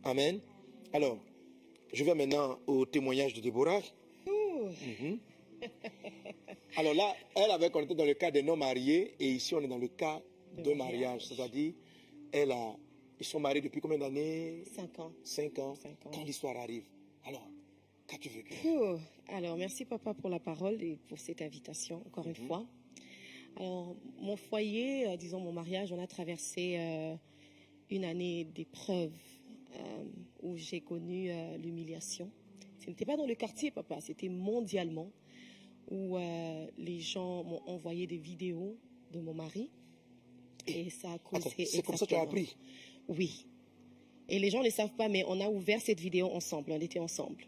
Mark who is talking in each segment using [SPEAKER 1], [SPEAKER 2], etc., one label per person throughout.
[SPEAKER 1] Amen. Alors, je vais maintenant au témoignage de Déborah. Alors là, elle avait qu'on était dans le cas des non-mariés et ici on est dans le cas de mariage. C'est-à-dire, ils sont mariés depuis combien d'années?
[SPEAKER 2] 5 ans.
[SPEAKER 1] 5 ans. Quand l'histoire arrive. Alors, qu'as-tu vécu?
[SPEAKER 2] Alors, merci papa pour la parole et pour cette invitation, encore une fois. Alors, mon foyer, disons mon mariage, on a traversé une année d'épreuves où j'ai connu l'humiliation. Ce n'était pas dans le quartier, papa, c'était mondialement, où les gens m'ont envoyé des vidéos de mon mari. Et ça a causé...
[SPEAKER 1] C'est comme ça que tu as appris?
[SPEAKER 2] Oui. Et les gens ne le savent pas, mais on a ouvert cette vidéo ensemble, on était ensemble.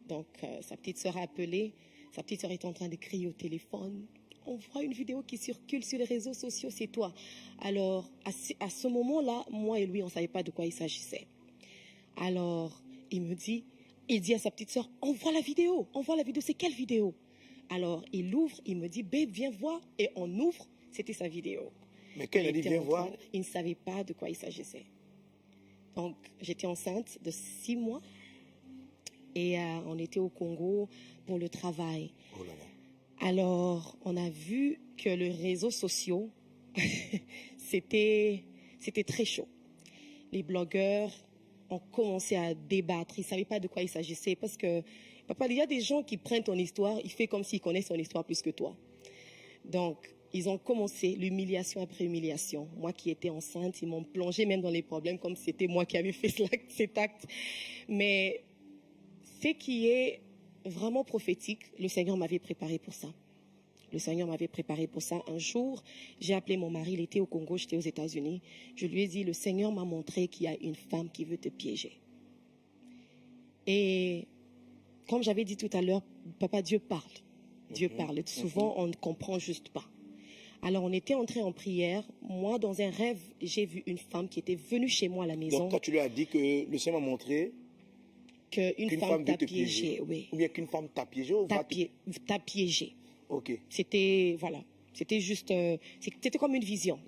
[SPEAKER 2] Donc, sa petite sœur a appelé, sa petite sœur est en train de crier au téléphone. On voit une vidéo qui circule sur les réseaux sociaux, c'est toi. Alors, à ce moment-là, moi et lui, on ne savait pas de quoi il s'agissait. Alors, il dit à sa petite sœur, on voit la vidéo, c'est quelle vidéo? Alors, il ouvre, il me dit, babe, viens voir, et on ouvre, c'était sa vidéo.
[SPEAKER 1] Mais quand il a dit, viens voir,
[SPEAKER 2] il ne savait pas de quoi il s'agissait. Donc, j'étais enceinte de 6 mois, et on était au Congo pour le travail.
[SPEAKER 1] Oh là là.
[SPEAKER 2] Alors, on a vu que les réseaux sociaux, c'était très chaud. Les blogueurs ont commencé à débattre. Ils ne savaient pas de quoi il s'agissait. Parce que, papa, il y a des gens qui prennent ton histoire, ils font comme s'ils connaissent ton histoire plus que toi. Donc, ils ont commencé l'humiliation après humiliation. Moi qui étais enceinte, ils m'ont plongé même dans les problèmes comme si c'était moi qui avais fait cet acte. Mais ce qui est vraiment prophétique, le Seigneur m'avait préparé pour ça. Le Seigneur m'avait préparé pour ça. Un jour, j'ai appelé mon mari, il était au Congo, j'étais aux États-Unis. Je lui ai dit, le Seigneur m'a montré qu'il y a une femme qui veut te piéger. Et comme j'avais dit tout à l'heure, papa, Dieu parle. Dieu parle. Souvent, on ne comprend juste pas. Alors, on était entrés en prière. Moi, dans un rêve, j'ai vu une femme qui était venue chez moi à la maison.
[SPEAKER 1] Donc, toi, tu lui as dit que le Seigneur m'a montré
[SPEAKER 2] qu'une femme t'a piégé, oui.
[SPEAKER 1] Ou bien qu'une femme t'a piégé ou
[SPEAKER 2] t'a piégé.
[SPEAKER 1] Ok.
[SPEAKER 2] C'était, voilà. C'était juste, c'était comme une vision.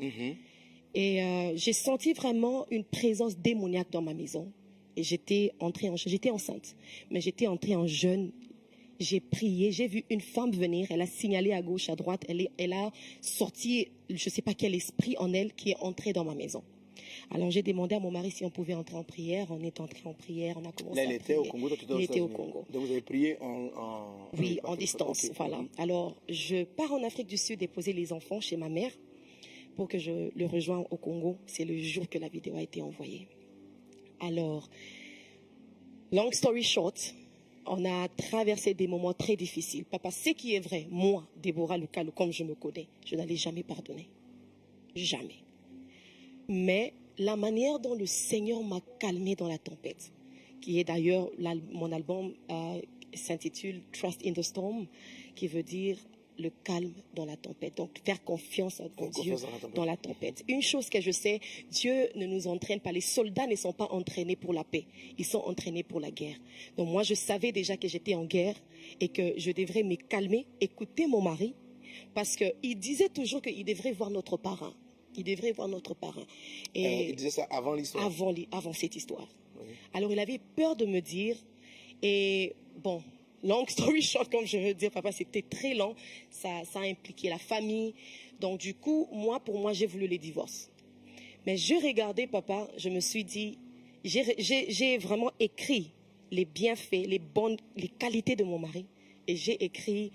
[SPEAKER 2] Et j'ai senti vraiment une présence démoniaque dans ma maison. Et j'étais enceinte. Mais j'étais entrée en jeûne. J'ai prié, j'ai vu une femme venir, elle a signalé à gauche, à droite, elle a sorti, je ne sais pas quel esprit en elle qui est entré dans ma maison. Alors j'ai demandé à mon mari si on pouvait entrer en prière, on est entré en prière, on a commencé à prier.
[SPEAKER 1] Là, elle était au Congo, toi tu étais
[SPEAKER 2] Il était au Congo.
[SPEAKER 1] Donc vous avez prié
[SPEAKER 2] Oui, en distance,
[SPEAKER 1] okay.
[SPEAKER 2] Voilà. Alors je pars en Afrique du Sud déposer les enfants chez ma mère pour que je le rejoigne au Congo. C'est le jour que la vidéo a été envoyée. Alors, long story short, on a traversé des moments très difficiles. Papa, ce qui est vrai, moi, Déborah Lucalo, comme je me connais, je n'allais jamais pardonner. Jamais. Mais la manière dont le Seigneur m'a calmé dans la tempête, qui est d'ailleurs, mon album s'intitule Trust in the Storm, qui veut dire le calme dans la tempête. Donc, faire confiance en Dieu dans la tempête. Une chose que je sais, Dieu ne nous entraîne pas. Les soldats ne sont pas entraînés pour la paix. Ils sont entraînés pour la guerre. Donc, moi, je savais déjà que j'étais en guerre et que je devrais me calmer, écouter mon mari, parce qu'il disait toujours qu'il devrait voir notre parrain. Il devrait voir notre parrain. Et
[SPEAKER 1] il disait ça avant l'histoire?
[SPEAKER 2] Avant cette histoire.
[SPEAKER 1] Oui.
[SPEAKER 2] Alors, il avait peur de me dire, et bon, long story short, comme je veux dire, papa, c'était très long. Ça a impliqué la famille. Donc, du coup, pour moi, j'ai voulu les divorces. Mais je regardais, papa, je me suis dit, j'ai vraiment écrit les bienfaits, les qualités de mon mari. Et j'ai écrit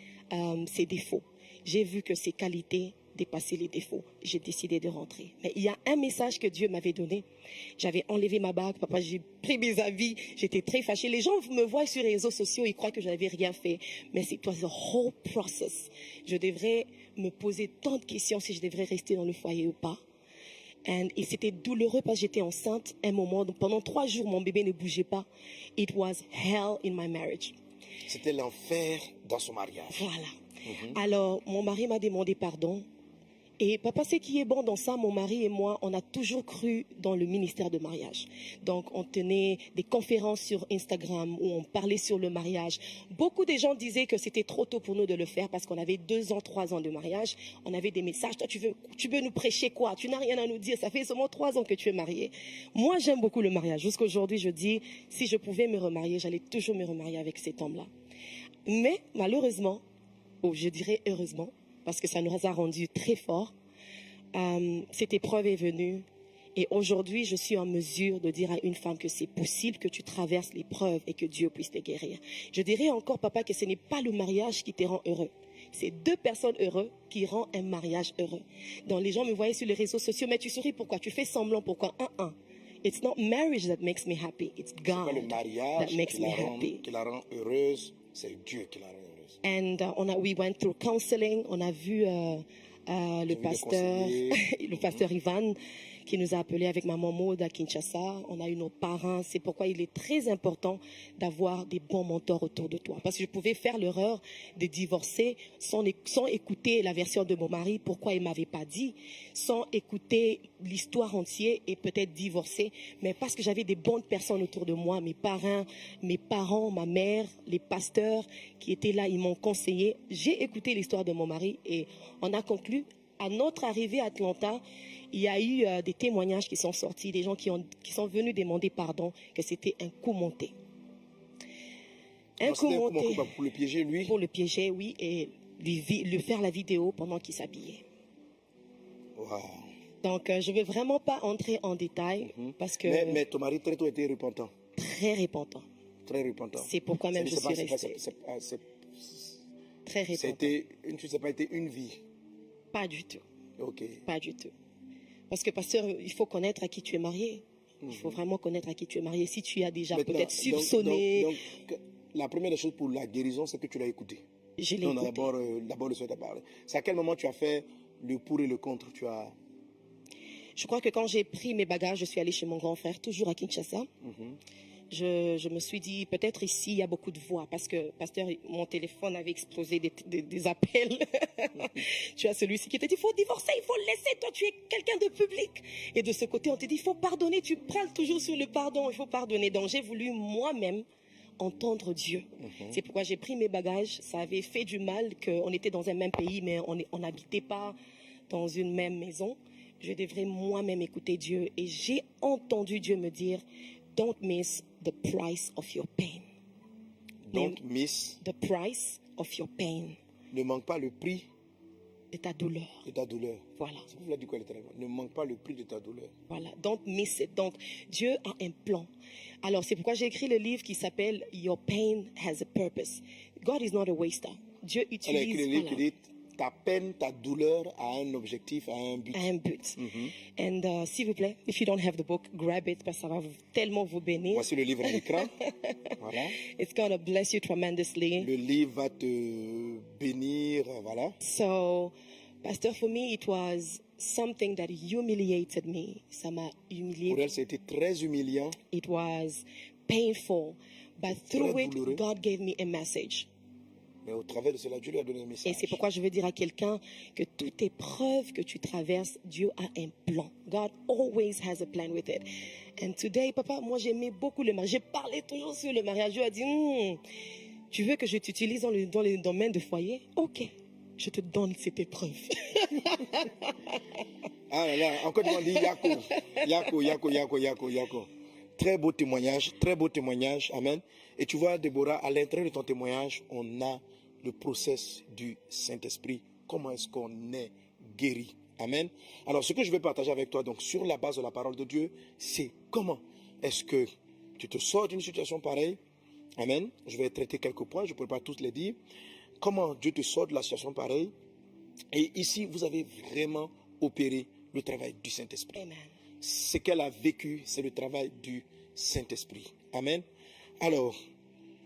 [SPEAKER 2] ses défauts. J'ai vu que ses qualités dépassaient les défauts. J'ai décidé de rentrer. Mais il y a un message que Dieu m'avait donné. J'avais enlevé ma bague, papa, j'ai pris mes habits, j'étais très fâchée. Les gens me voient sur les réseaux sociaux, ils croient que je n'avais rien fait. Mais it was a whole process. Je devrais me poser tant de questions si je devrais rester dans le foyer ou pas. Et c'était douloureux parce que j'étais enceinte un moment. Donc pendant 3 jours, mon bébé ne bougeait pas. It was hell in my marriage.
[SPEAKER 1] C'était l'enfer dans son mariage.
[SPEAKER 2] Voilà. Alors, mon mari m'a demandé pardon. Et papa, ce qui est bon dans ça, mon mari et moi, on a toujours cru dans le ministère de mariage. Donc, on tenait des conférences sur Instagram où on parlait sur le mariage. Beaucoup de gens disaient que c'était trop tôt pour nous de le faire parce qu'on avait 2 ans, 3 ans de mariage. On avait des messages. Toi, tu veux nous prêcher quoi? Tu n'as rien à nous dire. Ça fait seulement 3 ans que tu es marié. Moi, j'aime beaucoup le mariage. Jusqu'aujourd'hui, je dis, si je pouvais me remarier, j'allais toujours me remarier avec cet homme-là. Mais, malheureusement, ou je dirais heureusement, parce que ça nous a rendus très forts. Cette épreuve est venue et aujourd'hui, je suis en mesure de dire à une femme que c'est possible que tu traverses l'épreuve et que Dieu puisse te guérir. Je dirais encore, papa, que ce n'est pas le mariage qui te rend heureux. C'est 2 personnes heureuses qui rendent un mariage heureux. Donc, les gens me voyaient sur les réseaux sociaux, mais tu souris pourquoi? Tu fais semblant pourquoi? It's not marriage that makes me happy. It's God
[SPEAKER 1] pas le mariage
[SPEAKER 2] that makes me happy.
[SPEAKER 1] qui la rend heureuse, c'est Dieu qui la rend heureuse.
[SPEAKER 2] And we went through counseling. On a vu le pasteur Ivan qui nous a appelés avec maman Maud à Kinshasa. On a eu nos parents. C'est pourquoi il est très important d'avoir des bons mentors autour de toi. Parce que je pouvais faire l'erreur de divorcer sans écouter la version de mon mari, pourquoi il m'avait pas dit, sans écouter l'histoire entière et peut-être divorcer. Mais parce que j'avais des bonnes personnes autour de moi, mes parents, ma mère, les pasteurs qui étaient là, ils m'ont conseillé. J'ai écouté l'histoire de mon mari et on a conclu. À notre arrivée à Atlanta, il y a eu des témoignages qui sont sortis, des gens qui sont venus demander pardon, que c'était un coup monté. Un coup monté
[SPEAKER 1] pour le piéger, lui?
[SPEAKER 2] Pour le piéger, oui, et lui faire la vidéo pendant qu'il s'habillait.
[SPEAKER 1] Wow.
[SPEAKER 2] Donc, je ne veux vraiment pas entrer en détail parce que...
[SPEAKER 1] Mais ton mari très tôt était repentant.
[SPEAKER 2] Très repentant.
[SPEAKER 1] Très repentant.
[SPEAKER 2] C'est pourquoi même je suis restée. Très repentant.
[SPEAKER 1] Ça n'a pas été une vie.
[SPEAKER 2] Pas du tout.
[SPEAKER 1] Ok.
[SPEAKER 2] Pas du tout. Parce que, pasteur, il faut connaître à qui tu es marié. Il faut vraiment connaître à qui tu es marié. Si tu as déjà peut-être soupçonné...
[SPEAKER 1] Donc, la première chose pour la guérison, c'est que tu l'as écouté.
[SPEAKER 2] Je l'ai écouté.
[SPEAKER 1] D'abord, le Seigneur t'a parlé. C'est à quel moment tu as fait le pour et le contre?
[SPEAKER 2] Je crois que quand j'ai pris mes bagages, je suis allée chez mon grand frère, toujours à Kinshasa. Je me suis dit, peut-être ici, il y a beaucoup de voix, parce que, pasteur, mon téléphone avait explosé des appels. Tu as celui-ci qui te dit, il faut divorcer, il faut le laisser, toi, tu es quelqu'un de public. Et de ce côté, on te dit, il faut pardonner, tu prends toujours sur le pardon, il faut pardonner. Donc, j'ai voulu moi-même entendre Dieu. C'est pourquoi j'ai pris mes bagages. Ça avait fait du mal qu'on était dans un même pays, mais on n'habitait pas dans une même maison. Je devrais moi-même écouter Dieu. Et j'ai entendu Dieu me dire, don't miss the price of your pain.
[SPEAKER 1] Don't miss
[SPEAKER 2] the price of your pain.
[SPEAKER 1] Ne manque pas le prix
[SPEAKER 2] de ta douleur.
[SPEAKER 1] De ta douleur.
[SPEAKER 2] Voilà.
[SPEAKER 1] C'est pour dit quoi, ne manque pas le prix de ta douleur.
[SPEAKER 2] Voilà. Don't miss it. Donc, Dieu a un plan. Alors, c'est pourquoi j'ai écrit le livre qui s'appelle Your Pain Has a Purpose. God is not a waster. Dieu utilise...
[SPEAKER 1] Alors, écrit le livre qui dit ta peine, ta douleur a un objectif, a un but.
[SPEAKER 2] Un but. And s'il vous plaît, if you don't have the book, grab it parce que ça va tellement vous bénir.
[SPEAKER 1] Voici le livre à l'écran. Voilà.
[SPEAKER 2] It's going to bless you tremendously.
[SPEAKER 1] Le livre va te bénir, voilà.
[SPEAKER 2] So, Pastor, for me, it was something that humiliated me. Ça m'a humilié.
[SPEAKER 1] Pour elle, c'était très humiliant.
[SPEAKER 2] It was painful, but through it, God gave me a message.
[SPEAKER 1] Mais au travers de cela, Dieu lui a donné un message.
[SPEAKER 2] Et c'est pourquoi je veux dire à quelqu'un que toute épreuve que tu traverses, Dieu a un plan. God always has a plan with it. And today, papa, moi j'aimais beaucoup le mariage. J'ai parlé toujours sur le mariage. Dieu a dit, tu veux que je t'utilise dans le domaine de foyer? Ok, je te donne cette épreuve.
[SPEAKER 1] Ah là là, encore on dit Yako. Très beau témoignage, amen. Et tu vois, Déborah, à l'intérieur de ton témoignage, on a le process du Saint-Esprit. Comment est-ce qu'on est guéri? Amen. Alors, ce que je vais partager avec toi, donc, sur la base de la parole de Dieu, c'est comment est-ce que tu te sors d'une situation pareille? Amen. Je vais traiter quelques points, je ne pourrai pas tous les dire. Comment Dieu te sort de la situation pareille? Et ici, vous avez vraiment opéré le travail du Saint-Esprit.
[SPEAKER 2] Amen.
[SPEAKER 1] Ce qu'elle a vécu, c'est le travail du Saint-Esprit. Amen. Alors,